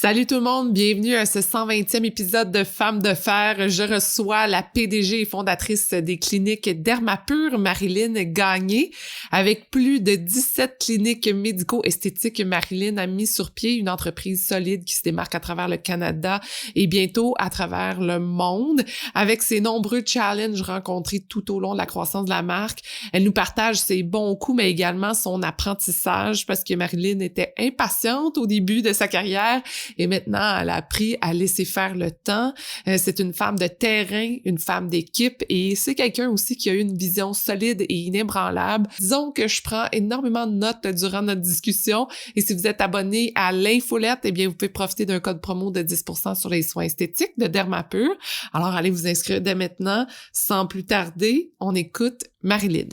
Salut tout le monde, bienvenue à ce 120e épisode de Femmes de fer. Je reçois la PDG et fondatrice des cliniques Dermapur, Marilyn Gagné. Avec plus de 17 cliniques médico-esthétiques, Marilyn a mis sur pied une entreprise solide qui se démarque à travers le Canada et bientôt à travers le monde. Avec ses nombreux challenges rencontrés tout au long de la croissance de la marque, elle nous partage ses bons coups, mais également son apprentissage parce que Marilyn était impatiente au début de sa carrière. Et maintenant, elle a appris à laisser faire le temps. C'est une femme de terrain, une femme d'équipe et c'est quelqu'un aussi qui a eu une vision solide et inébranlable. Disons que je prends énormément de notes durant notre discussion et si vous êtes abonné à l'infolette, eh bien, vous pouvez profiter d'un code promo de 10% sur les soins esthétiques de Dermapur. Alors, allez vous inscrire dès maintenant. Sans plus tarder, on écoute Marilyn.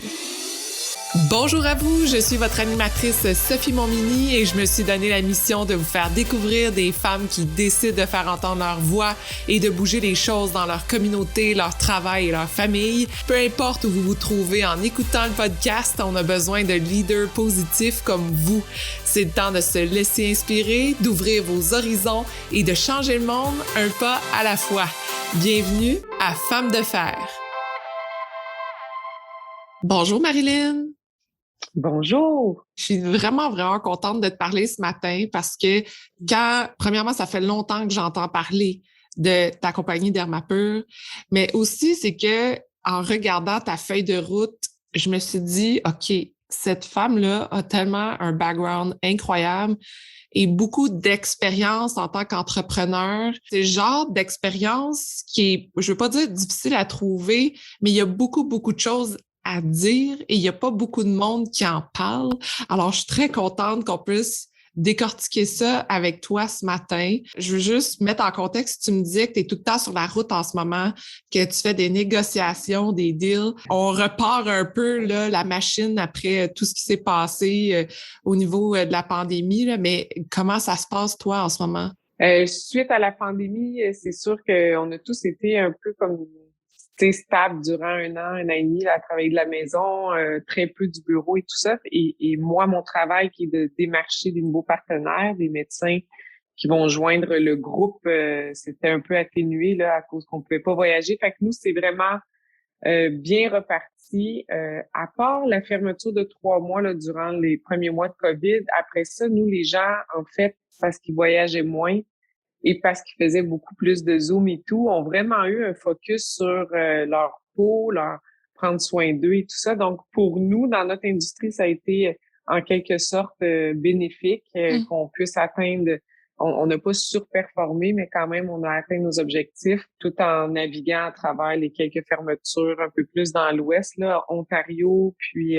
Bonjour à vous, je suis votre animatrice Sophie Montminy et je me suis donné la mission de vous faire découvrir des femmes qui décident de faire entendre leur voix et de bouger les choses dans leur communauté, leur travail et leur famille. Peu importe où vous vous trouvez en écoutant le podcast, on a besoin de leaders positifs comme vous. C'est le temps de se laisser inspirer, d'ouvrir vos horizons et de changer le monde un pas à la fois. Bienvenue à Femmes de fer. Bonjour Marilyn. Bonjour! Je suis vraiment contente de te parler ce matin parce que premièrement, ça fait longtemps que j'entends parler de ta compagnie Dermapur, mais aussi c'est que en regardant ta feuille de route, je me suis dit, OK, cette femme-là a tellement un background incroyable et beaucoup d'expérience en tant qu'entrepreneur. C'est le genre d'expérience qui est, je veux pas dire difficile à trouver, mais il y a beaucoup de choses à dire et il n'y a pas beaucoup de monde qui en parle. Alors, je suis très contente qu'on puisse décortiquer ça avec toi ce matin. Je veux juste mettre en contexte, tu me disais que tu es tout le temps sur la route en ce moment, que tu fais des négociations, des deals. On repart un peu là, la machine après tout ce qui s'est passé au niveau de la pandémie, là, mais comment ça se passe toi en ce moment? Suite à la pandémie, c'est sûr qu'on a tous été un peu comme stable durant un an et demi là, à travailler de la maison, très peu du bureau et tout ça. Et moi, mon travail qui est de démarcher des nouveaux partenaires, des médecins qui vont joindre le groupe, c'était un peu atténué là à cause qu'on pouvait pas voyager. Fait que nous, c'est vraiment bien reparti. À part la fermeture de 3 mois là, durant les premiers mois de COVID, après ça, nous, les gens, en fait, parce qu'ils voyageaient moins, et parce qu'ils faisaient beaucoup plus de Zoom et tout, ont vraiment eu un focus sur leur peau, leur prendre soin d'eux et tout ça. Donc, pour nous, dans notre industrie, ça a été en quelque sorte bénéfique qu'on puisse atteindre. On n'a pas surperformé, mais quand même, on a atteint nos objectifs tout en naviguant à travers les quelques fermetures un peu plus dans l'Ouest, là, Ontario, puis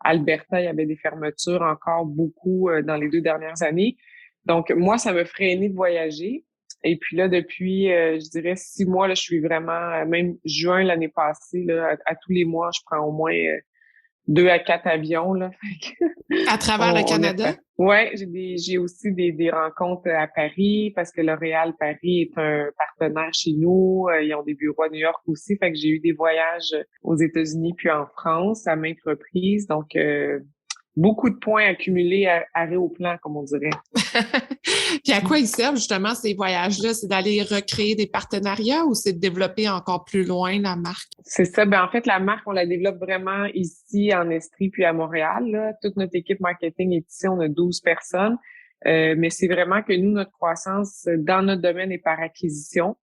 Alberta, il y avait des fermetures encore beaucoup dans les 2 dernières années. Donc, moi, ça me freinait de voyager. Et puis là, depuis, je dirais 6 mois, là, je suis vraiment, même juin l'année passée, là, à tous les mois, je prends au moins 2 à 4 avions, là. À travers le Canada? Ouais, j'ai aussi des rencontres à Paris parce que L'Oréal Paris est un partenaire chez nous. Ils ont des bureaux à New York aussi. Fait que j'ai eu des voyages aux États-Unis puis en France à maintes reprises. Donc, beaucoup de points accumulés à au plan, comme on dirait. Puis à quoi ils servent justement ces voyages-là? C'est d'aller recréer des partenariats ou c'est de développer encore plus loin la marque? C'est ça. Ben en fait, la marque, on la développe vraiment ici en Estrie puis à Montréal. Là. Toute notre équipe marketing est ici. On a 12 personnes. Mais c'est vraiment que nous, notre croissance dans notre domaine est par acquisition.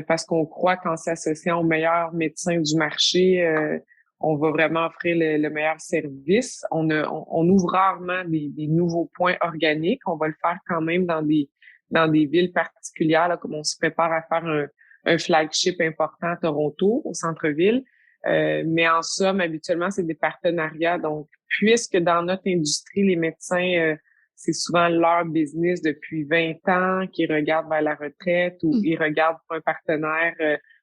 Parce qu'on croit qu'en s'associant aux meilleurs médecins du marché, on va vraiment offrir le meilleur service. On ouvre rarement des nouveaux points organiques. On va le faire quand même dans des villes particulières, là, comme on se prépare à faire un flagship important à Toronto, au centre-ville. Mais en somme, habituellement, c'est des partenariats. Donc, puisque dans notre industrie, les médecins, c'est souvent leur business depuis 20 ans, qu'ils regardent vers la retraite ou ils regardent pour un partenaire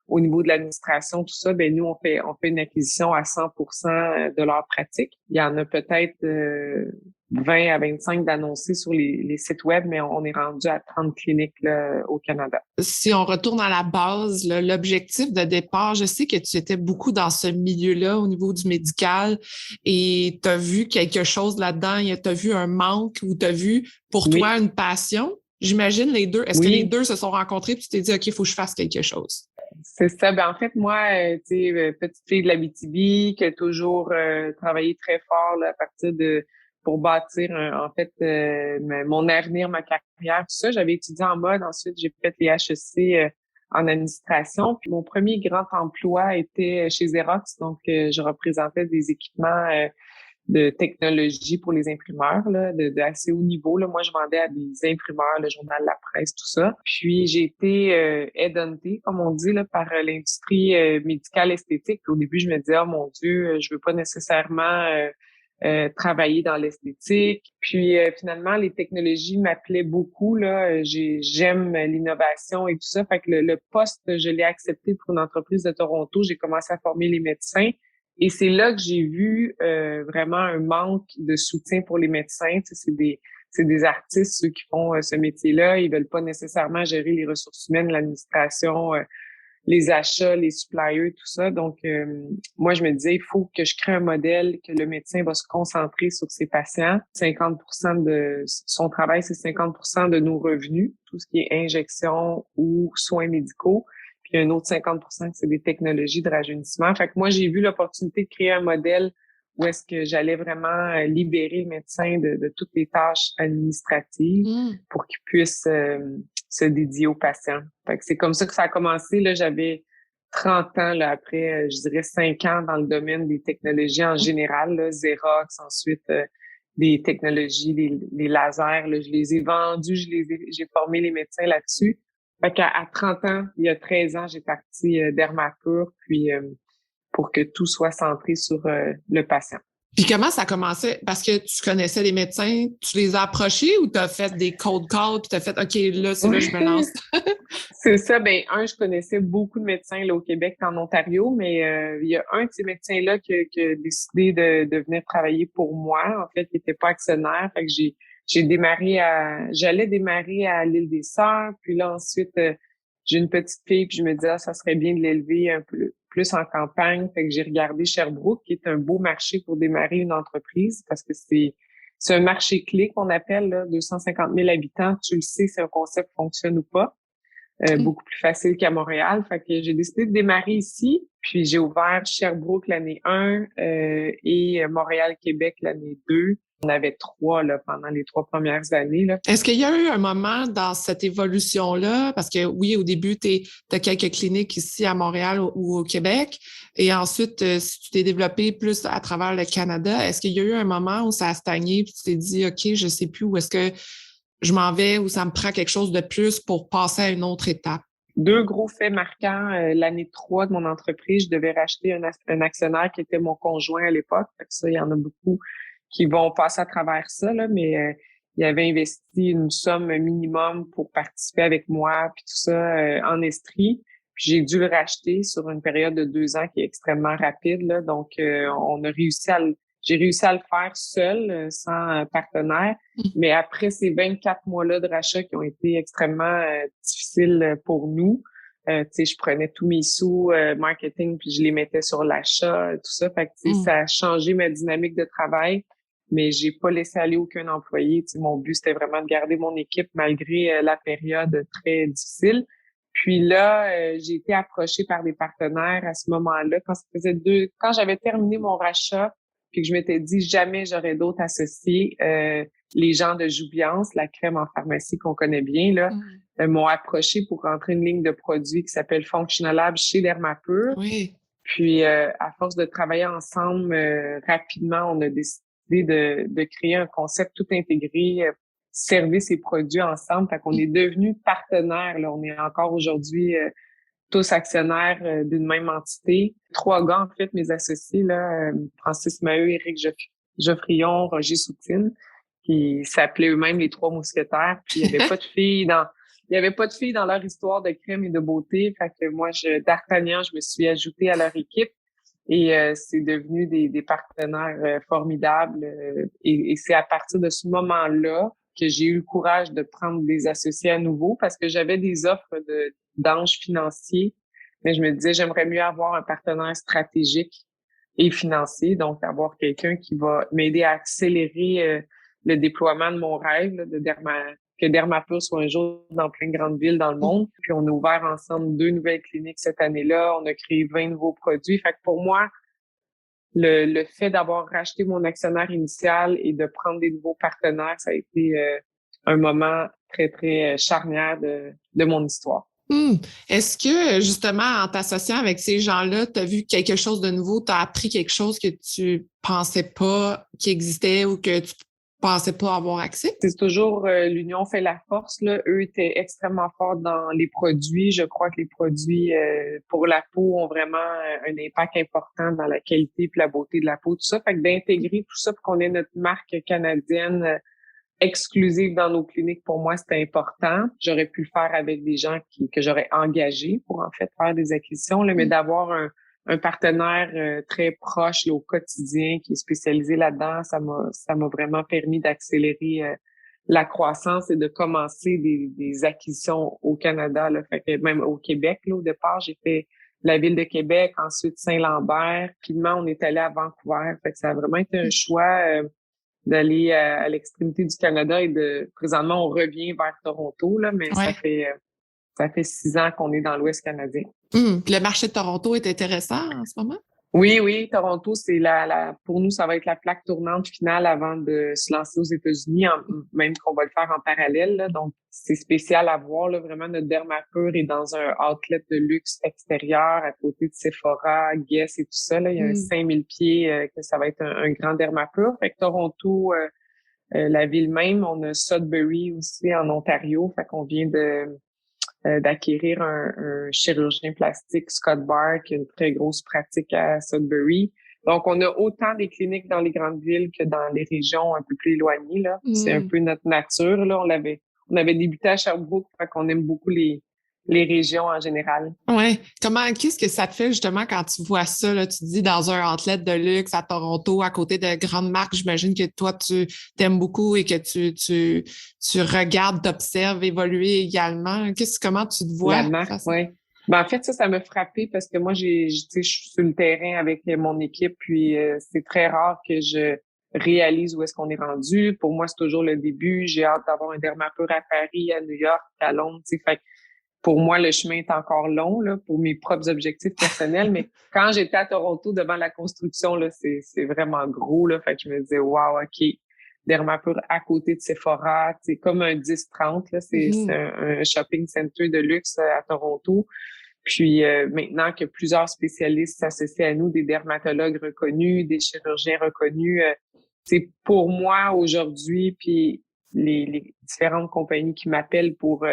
au niveau de l'administration, tout ça, ben nous, on fait une acquisition à 100% de leur pratique. Il y en a peut-être 20 à 25 d'annoncés sur les sites web, mais on est rendu à 30 cliniques là, au Canada. Si on retourne à la base, là, l'objectif de départ, je sais que tu étais beaucoup dans ce milieu-là au niveau du médical et tu as vu quelque chose là-dedans, tu as vu un manque ou tu as vu pour toi une passion? J'imagine les deux. Est-ce que les Oui, deux se sont rencontrés puis tu t'es dit, OK, il faut que je fasse quelque chose? c'est ça. Ben, en fait, moi, tu sais, petite fille de l'Abitibi, qui a toujours travaillé très fort là, à partir de pour bâtir en fait mon avenir, ma carrière, tout ça. J'avais étudié en mode, ensuite j'ai fait les HEC en administration. Puis mon premier grand emploi était chez Xerox, donc je représentais des équipements de technologie pour les imprimeurs, là, de assez haut niveau. Là. Moi, je vendais à des imprimeurs, le journal La Presse, tout ça. Puis, j'ai été headhuntée, comme on dit, là, par l'industrie médicale esthétique. Au début, je me disais, oh mon Dieu, je veux pas nécessairement travailler dans l'esthétique. Puis, finalement, les technologies m'appelaient beaucoup. Là. J'aime l'innovation et tout ça. Fait que le poste, je l'ai accepté pour une entreprise de Toronto. J'ai commencé à former les médecins. Et c'est là que j'ai vu vraiment un manque de soutien pour les médecins. Tu sais, c'est des artistes, ceux qui font ce métier-là. Ils veulent pas nécessairement gérer les ressources humaines, l'administration, les achats, les suppliers, tout ça. Donc, moi, je me disais, il faut que je crée un modèle que le médecin va se concentrer sur ses patients. 50% de son travail, c'est 50% de nos revenus, tout ce qui est injection ou soins médicaux. Puis un autre 50%, c'est des technologies de rajeunissement. Fait que moi, j'ai vu l'opportunité de créer un modèle où est-ce que j'allais vraiment libérer le médecin de toutes les tâches administratives pour qu'il puisse se dédier aux patients. Fait que c'est comme ça que ça a commencé. Là, j'avais 30 ans là, après, je dirais 5 ans dans le domaine des technologies en général, là, Xerox, ensuite des technologies, les lasers, là, je les ai vendus, j'ai formé les médecins là-dessus. Fait qu'à 30 ans, il y a 13 ans, j'ai parti Dermapur, puis pour que tout soit centré sur le patient. Puis comment ça a commencé? Parce que tu connaissais les médecins, tu les as approchés ou tu as fait des cold calls puis tu as fait OK, là, c'est là que je me lance? C'est ça. Ben, je connaissais beaucoup de médecins là, au Québec et en Ontario, mais il y a un de ces médecins-là qui a décidé de venir travailler pour moi, en fait, qui n'était pas actionnaire. Fait que j'allais démarrer à l'Île des Sœurs, puis là, ensuite, j'ai une petite fille, puis je me disais, ça serait bien de l'élever un peu plus en campagne. Fait que j'ai regardé Sherbrooke, qui est un beau marché pour démarrer une entreprise, parce que c'est un marché clé qu'on appelle, là, 250 000 habitants. Tu le sais si un concept fonctionne ou pas. Beaucoup plus facile qu'à Montréal. Fait que j'ai décidé de démarrer ici. Puis j'ai ouvert Sherbrooke l'année 1 et Montréal-Québec l'année 2. On avait 3 là, pendant les 3 premières années. Là. Est-ce qu'il y a eu un moment dans cette évolution-là? Parce que oui, au début, tu as quelques cliniques ici à Montréal ou au Québec. Et ensuite, si tu t'es développé plus à travers le Canada, est-ce qu'il y a eu un moment où ça a stagné puis tu t'es dit, OK, je sais plus où est-ce que je m'en vais ou ça me prend quelque chose de plus pour passer à une autre étape? 2 gros faits marquants. L'année 3 de mon entreprise, je devais racheter un actionnaire qui était mon conjoint à l'époque. Fait que ça, il y en a beaucoup qui vont passer à travers ça, là, mais il avait investi une somme minimum pour participer avec moi, puis tout ça en Estrie. Puis j'ai dû le racheter sur une période de 2 ans qui est extrêmement rapide. Là, donc, j'ai réussi à le faire seul, sans partenaire. Mais après ces 24 mois-là de rachat qui ont été extrêmement difficiles pour nous, tu sais, je prenais tous mes sous marketing puis je les mettais sur l'achat, tout ça. Fait que tu sais, ça a changé ma dynamique de travail, mais j'ai pas laissé aller aucun employé. Tu sais, mon but c'était vraiment de garder mon équipe malgré la période très difficile. Puis là, j'ai été approchée par des partenaires à ce moment-là quand j'avais terminé mon rachat puis que je m'étais dit jamais j'aurais d'autres associés. Les gens de Joubiance, la crème en pharmacie qu'on connaît bien, là, m'ont approché pour rentrer une ligne de produits qui s'appelle Functional Lab chez Dermapur. Oui. Puis, à force de travailler ensemble, rapidement, on a décidé de créer un concept tout intégré, services et produits ensemble. Fait qu'on est devenus partenaires. Là. On est encore aujourd'hui tous actionnaires d'une même entité. 3 gars, en fait, mes associés, là, Francis Maheu, Éric Geoffrion, Roger Soutine, qui s'appelaient eux-mêmes les 3 mousquetaires. Puis il y avait pas de filles dans leur histoire de crème et de beauté. Fait que moi, d'Artagnan, je me suis ajoutée à leur équipe et c'est devenu des partenaires formidables. Et c'est à partir de ce moment-là que j'ai eu le courage de prendre des associés à nouveau parce que j'avais des offres d'anges financiers, mais je me disais, j'aimerais mieux avoir un partenaire stratégique et financier, donc avoir quelqu'un qui va m'aider à accélérer le déploiement de mon rêve là, de que Dermapur soit un jour dans plein de grandes villes dans le monde. Puis on a ouvert ensemble 2 nouvelles cliniques cette année-là. On a créé 20 nouveaux produits. Fait que pour moi, le fait d'avoir racheté mon actionnaire initial et de prendre des nouveaux partenaires, ça a été un moment très, très charnière de mon histoire. Est-ce que, justement, en t'associant avec ces gens-là, tu as vu quelque chose de nouveau, tu as appris quelque chose que tu pensais pas qui existait ou que tu pensais pas avoir accès? C'est toujours l'union fait la force. Là. Eux étaient extrêmement forts dans les produits. Je crois que les produits pour la peau ont vraiment un impact important dans la qualité et la beauté de la peau, tout ça. Fait que d'intégrer tout ça pour qu'on ait notre marque canadienne exclusive dans nos cliniques, pour moi, c'était important. J'aurais pu le faire avec des gens que j'aurais engagés pour en fait faire des acquisitions, là, mais d'avoir un partenaire très proche là, au quotidien qui est spécialisé là-dedans, ça m'a vraiment permis d'accélérer la croissance et de commencer des acquisitions au Canada. Là. Fait que même au Québec, là, au départ, j'ai fait la ville de Québec, ensuite Saint-Lambert. Finalement, on est allé à Vancouver. Fait que ça a vraiment été un choix d'aller à l'extrémité du Canada et présentement, on revient vers Toronto, là, mais ça fait 6 ans qu'on est dans l'Ouest canadien. Le marché de Toronto est intéressant en ce moment? Oui, Toronto, c'est pour nous, ça va être la plaque tournante finale avant de se lancer aux États-Unis, même qu'on va le faire en parallèle, là. Donc, c'est spécial à voir, là. Vraiment, notre Dermapur est dans un outlet de luxe extérieur à côté de Sephora, Guess et tout ça, là. Il y a un 5000 pieds que ça va être un grand Dermapur. Fait que Toronto, la ville même, on a Sudbury aussi en Ontario. Fait qu'on vient d'acquérir un chirurgien plastique, Scott Barr, qui a une très grosse pratique à Sudbury. Donc, on a autant des cliniques dans les grandes villes que dans les régions un peu plus éloignées, là. C'est un peu notre nature, là. On avait débuté à Sherbrooke, fait qu'on aime beaucoup les régions en général. Ouais. Qu'est-ce que ça te fait justement quand tu vois ça, là, tu te dis dans un outlet de luxe à Toronto, à côté de grandes marques, j'imagine que toi, tu t'aimes beaucoup et que tu regardes, t'observes évoluer également. Comment tu te vois? La marque, oui. Ben, en fait, ça m'a frappé parce que moi, je suis sur le terrain avec mon équipe, puis c'est très rare que je réalise où est-ce qu'on est rendu. Pour moi, c'est toujours le début. J'ai hâte d'avoir un Dermapur à Paris, à New York, à Londres, tu sais. Fait pour moi, le chemin est encore long là, pour mes propres objectifs personnels, mais quand j'étais à Toronto devant la construction, là, c'est vraiment gros. Là, fait que je me disais, wow, OK, Dermapur à côté de Sephora, c'est comme un 10-30, là, c'est un shopping center de luxe à Toronto. Puis maintenant que plusieurs spécialistes s'associent à nous, des dermatologues reconnus, des chirurgiens reconnus, c'est pour moi aujourd'hui, puis les différentes compagnies qui m'appellent pour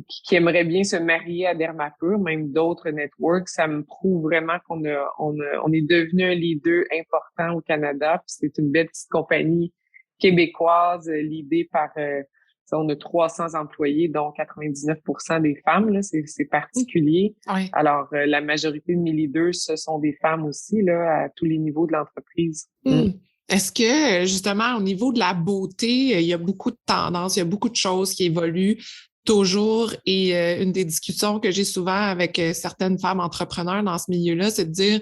qui aimeraient bien se marier à Dermapur, même d'autres networks, ça me prouve vraiment qu'on est devenu un leader important au Canada. Puis c'est une belle petite compagnie québécoise, l'idée par, on a 300 employés, dont 99% des femmes, là, c'est particulier. Oui. Alors, la majorité de mes leaders, ce sont des femmes aussi, là, à tous les niveaux de l'entreprise. Est-ce que, justement, au niveau de la beauté, il y a beaucoup de tendances, il y a beaucoup de choses qui évoluent toujours et une des discussions que j'ai souvent avec certaines femmes entrepreneurs dans ce milieu-là, c'est de dire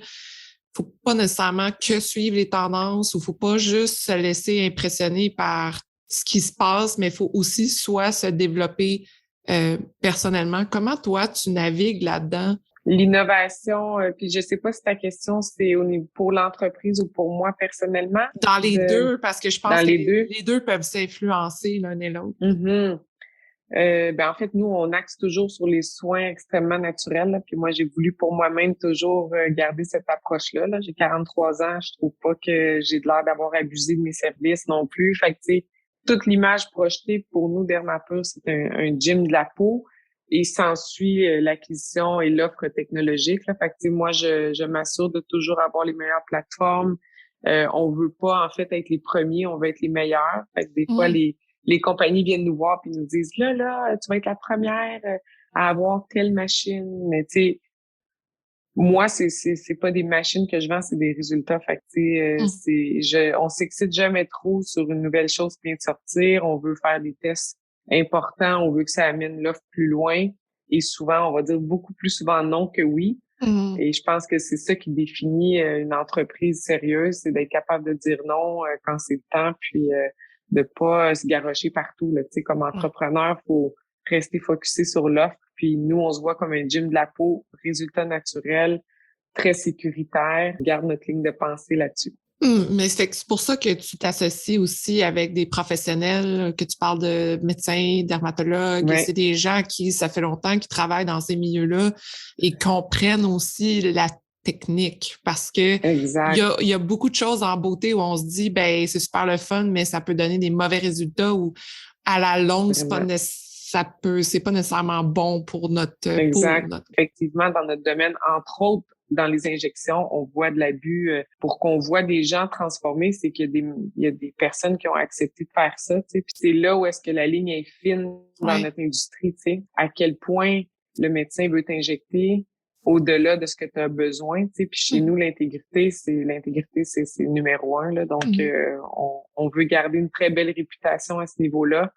faut pas nécessairement que suivre les tendances ou faut pas juste se laisser impressionner par ce qui se passe, mais il faut aussi soit se développer personnellement. Comment toi, tu navigues là-dedans? L'innovation, puis je sais pas si ta question, c'est au niveau pour l'entreprise ou pour moi personnellement. Dans les deux, parce que je pense que les deux peuvent s'influencer l'un et l'autre. Ben en fait, nous, on axe toujours sur les soins extrêmement naturels. Là, puis moi, j'ai voulu pour moi-même toujours garder cette approche-là. Là. J'ai 43 ans, je trouve pas que j'ai de l'air d'avoir abusé de mes services non plus. Fait que, tu sais, toute l'image projetée pour nous, Dermapur, c'est un gym de la peau. Et s'ensuit l'acquisition et l'offre technologique. Là. Fait que, tu sais, moi, je m'assure de toujours avoir les meilleures plateformes. On veut pas, en fait, être les premiers, on veut être les meilleurs. Fait que des fois, les compagnies viennent nous voir puis nous disent là, tu vas être la première à avoir telle machine. Mais tu sais, moi, c'est pas des machines que je vends, c'est des résultats. Fait que tu sais, on s'excite jamais trop sur une nouvelle chose qui vient de sortir. On veut faire des tests importants, on veut que ça amène l'offre plus loin. Et souvent, on va dire beaucoup plus souvent non que oui. Et je pense que c'est ça qui définit une entreprise sérieuse, c'est d'être capable de dire non quand c'est le temps, puis de pas se garrocher partout, là. Tu sais, comme entrepreneur, faut rester focusé sur l'offre. Puis nous, on se voit comme un gym de la peau, résultat naturel, très sécuritaire. On garde notre ligne de pensée là-dessus. Mais c'est pour ça que tu t'associes aussi avec des professionnels, que tu parles de médecins, dermatologues, et c'est des gens qui, ça fait longtemps, qui travaillent dans ces milieux-là et comprennent aussi la technique parce que il y a beaucoup de choses en beauté où on se dit, ben, c'est super le fun, mais ça peut donner des mauvais résultats ou à la longue, c'est pas nécessairement bon pour notre peau. Notre... Effectivement, dans notre domaine, entre autres, dans les injections, on voit de l'abus. Pour qu'on voit des gens transformés, c'est qu'il y a des personnes qui ont accepté de faire ça. Tu sais. Puis c'est là où est-ce que la ligne est fine dans notre industrie. Tu sais. À quel point le médecin veut t'injecter au-delà de ce que tu as besoin. Tu sais. Puis chez nous, l'intégrité, c'est numéro 1. Là. Donc, on veut garder une très belle réputation à ce niveau-là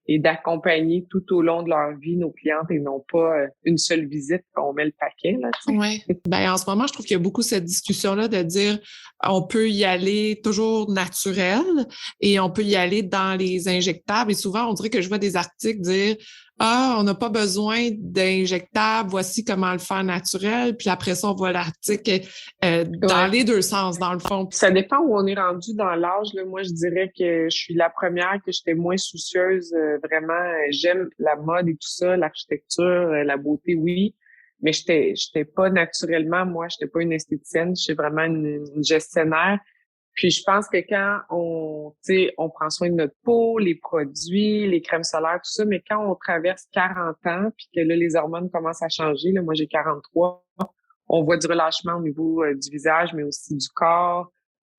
et d'accompagner tout au long de leur vie nos clientes et non pas une seule visite qu'on met le paquet. Là, oui. Ben, en ce moment, je trouve qu'il y a beaucoup cette discussion-là de dire on peut y aller toujours naturel et on peut y aller dans les injectables. Et souvent, on dirait que je vois des articles dire on n'a pas besoin d'injectables, voici comment le faire naturel. Puis après ça, on voit l'article dans les deux sens, dans le fond. Ça dépend où on est rendu dans l'âge. Là. Moi, je dirais que je suis la première, que j'étais moins soucieuse. Vraiment, j'aime la mode et tout ça, l'architecture, la beauté, oui. Mais j'étais pas naturellement, moi, j'étais pas une esthéticienne, je suis vraiment une gestionnaire. Puis je pense que quand on prend soin de notre peau, les produits, les crèmes solaires, tout ça, mais quand on traverse 40 ans, puis que là, les hormones commencent à changer, là, moi j'ai 43, on voit du relâchement au niveau du visage, mais aussi du corps.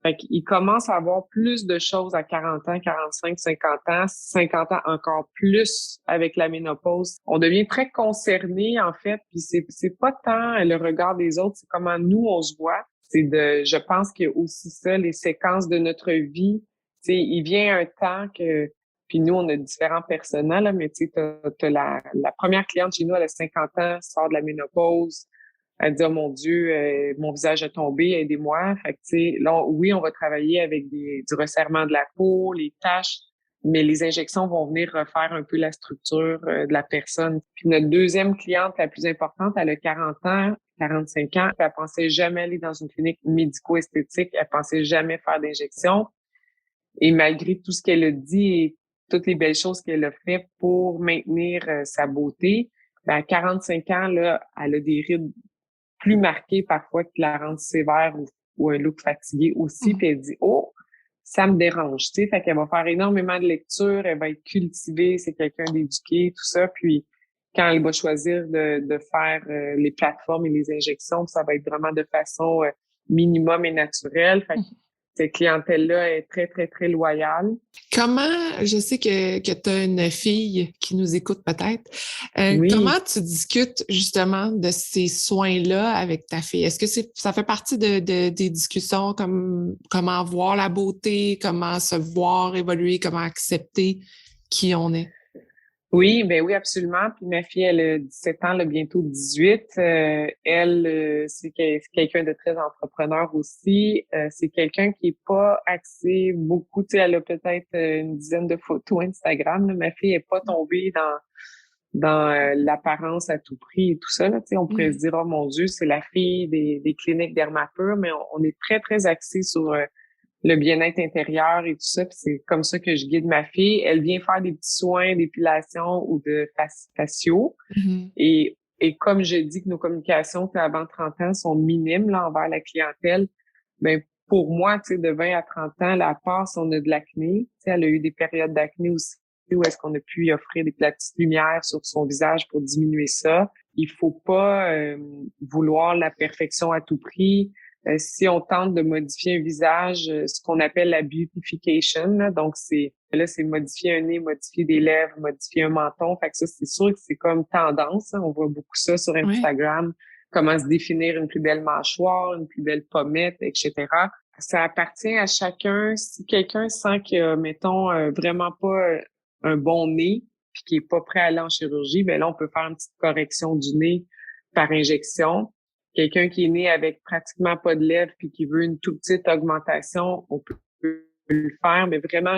Fait qu'il commence à avoir plus de choses à 40 ans, 45, 50 ans, 50 ans encore plus avec la ménopause. On devient très concerné, en fait, puis c'est pas tant le regard des autres, c'est comment nous, on se voit. Je pense qu'il y a aussi ça, les séquences de notre vie. Tu sais, il vient un temps que, puis nous, on a différents personnages, là, mais tu sais, t'as la première cliente chez nous, elle a 50 ans, sort de la ménopause. Elle dit, oh mon Dieu, mon visage a tombé, aidez-moi. Fait que, tu sais, là, oui, on va travailler avec du resserrement de la peau, les taches, mais les injections vont venir refaire un peu la structure de la personne. Puis notre deuxième cliente, la plus importante, elle a 40 ans, 45 ans. Elle pensait jamais aller dans une clinique médico-esthétique. Elle pensait jamais faire d'injection. Et malgré tout ce qu'elle a dit et toutes les belles choses qu'elle a fait pour maintenir sa beauté, ben, à 45 ans, là, elle a des rides plus marquées parfois qui la rendent sévère ou un look fatigué aussi. Puis elle dit, oh, ça me dérange, tu sais. Fait qu'elle va faire énormément de lectures, elle va être cultivée, c'est quelqu'un d'éduqué, tout ça. Puis quand elle va choisir de faire les plateformes et les injections, ça va être vraiment de façon minimum et naturelle. Fait que cette clientèle-là est très, très, très loyale. Comment, je sais que tu as une fille qui nous écoute peut-être, Oui. Comment tu discutes justement de ces soins-là avec ta fille? Est-ce que ça fait partie des discussions comme comment voir la beauté, comment se voir évoluer, comment accepter qui on est? Oui, ben oui, absolument. Puis ma fille, elle a 17 ans, elle a bientôt 18. C'est quelqu'un de très entrepreneur aussi. C'est quelqu'un qui est pas axé beaucoup. Tu sais, elle a peut-être une dizaine de photos Instagram. Là. Ma fille est pas tombée dans l'apparence à tout prix et tout ça. Là. Tu sais, on pourrait se dire, oh mon Dieu, c'est la fille des cliniques Dermapur, mais on est très, très axé sur le bien-être intérieur et tout ça. Puis c'est comme ça que je guide ma fille. Elle vient faire des petits soins d'épilation ou de faciaux. Et comme je dis que nos communications avant 30 ans sont minimes là, envers la clientèle, ben pour moi, tu sais, de 20 à 30 ans, là, à part si on a de l'acné, tu sais, elle a eu des périodes d'acné aussi où est-ce qu'on a pu lui offrir des petites lumières sur son visage pour diminuer ça. Il faut pas vouloir la perfection à tout prix. Si on tente de modifier un visage, ce qu'on appelle la beautification, là, donc c'est modifier un nez, modifier des lèvres, modifier un menton. Fait que ça, c'est sûr que c'est comme tendance. Hein, on voit beaucoup ça sur Instagram. Oui. Comment se définir une plus belle mâchoire, une plus belle pommette, etc. Ça appartient à chacun. Si quelqu'un sent qu'il a, mettons, vraiment pas un bon nez, puis qui est pas prêt à aller en chirurgie, ben là, on peut faire une petite correction du nez par injection. Quelqu'un qui est né avec pratiquement pas de lèvres puis qui veut une toute petite augmentation, on peut le faire, mais vraiment,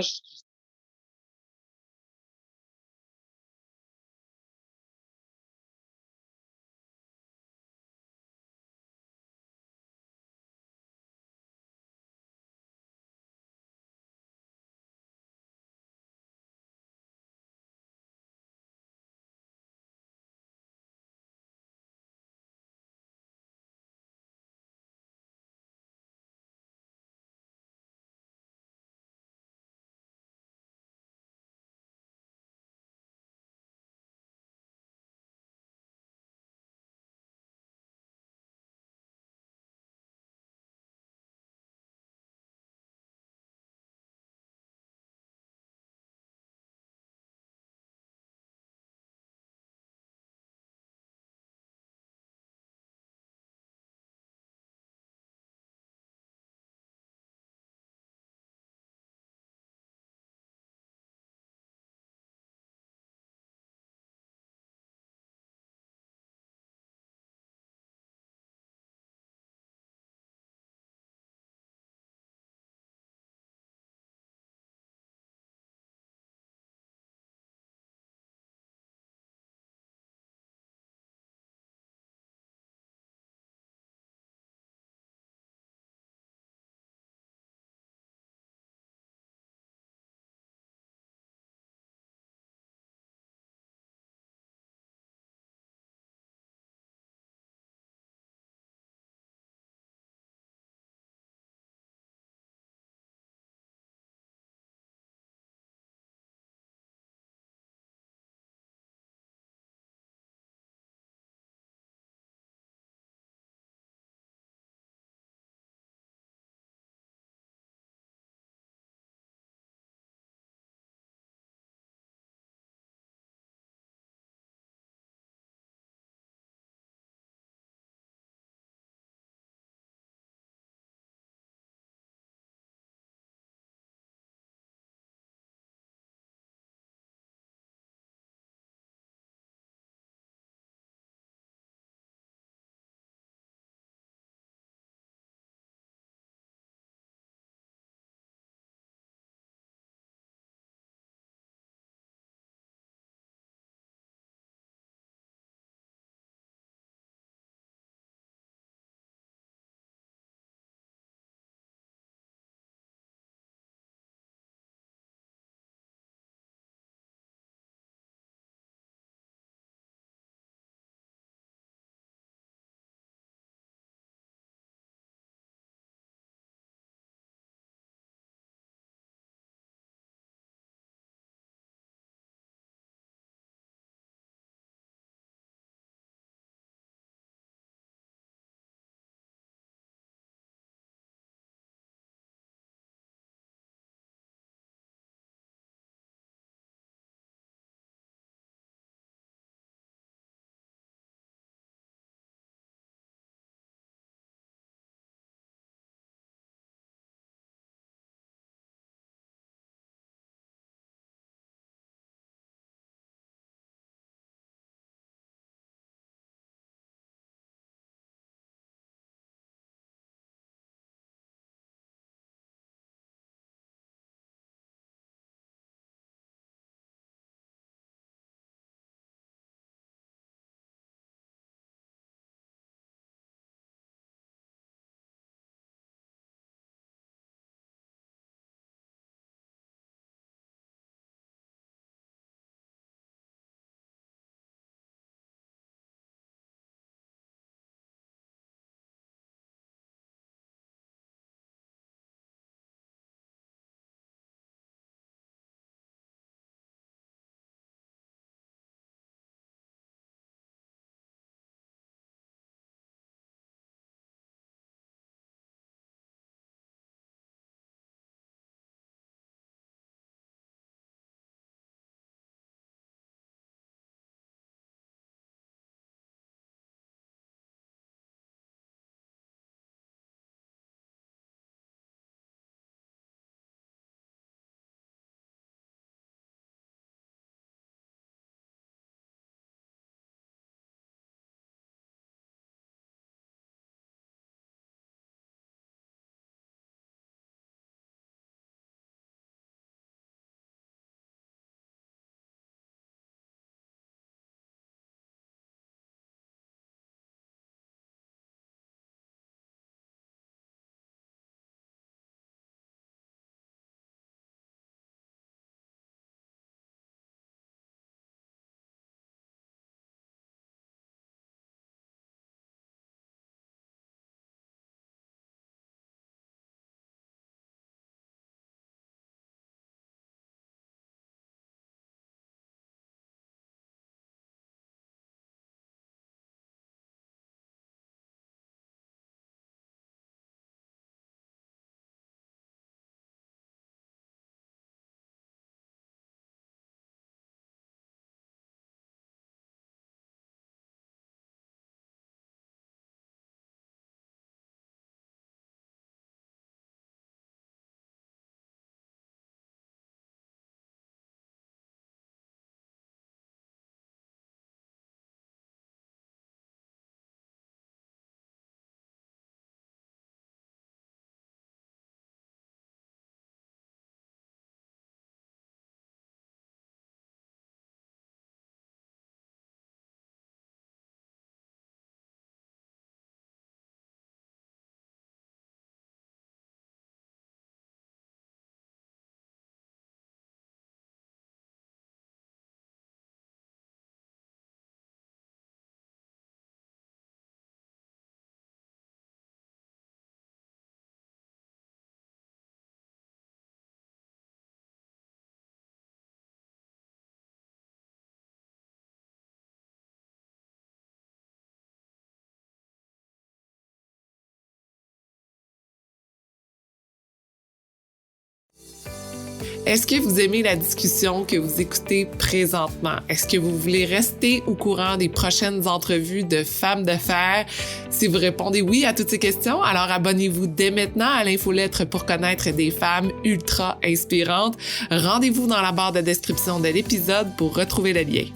Est-ce que vous aimez la discussion que vous écoutez présentement? Est-ce que vous voulez rester au courant des prochaines entrevues de femmes de fer? Si vous répondez oui à toutes ces questions, alors abonnez-vous dès maintenant à l'infolettre pour connaître des femmes ultra inspirantes. Rendez-vous dans la barre de description de l'épisode pour retrouver le lien.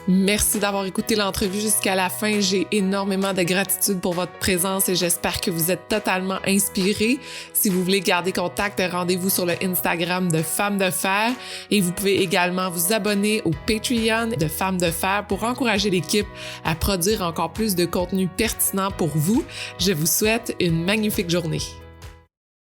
Merci d'avoir écouté l'entrevue jusqu'à la fin. J'ai énormément de gratitude pour votre présence et j'espère que vous êtes totalement inspirés. Si vous voulez garder contact, rendez-vous sur le Instagram de Femmes de Fer et vous pouvez également vous abonner au Patreon de Femmes de Fer pour encourager l'équipe à produire encore plus de contenu pertinent pour vous. Je vous souhaite une magnifique journée.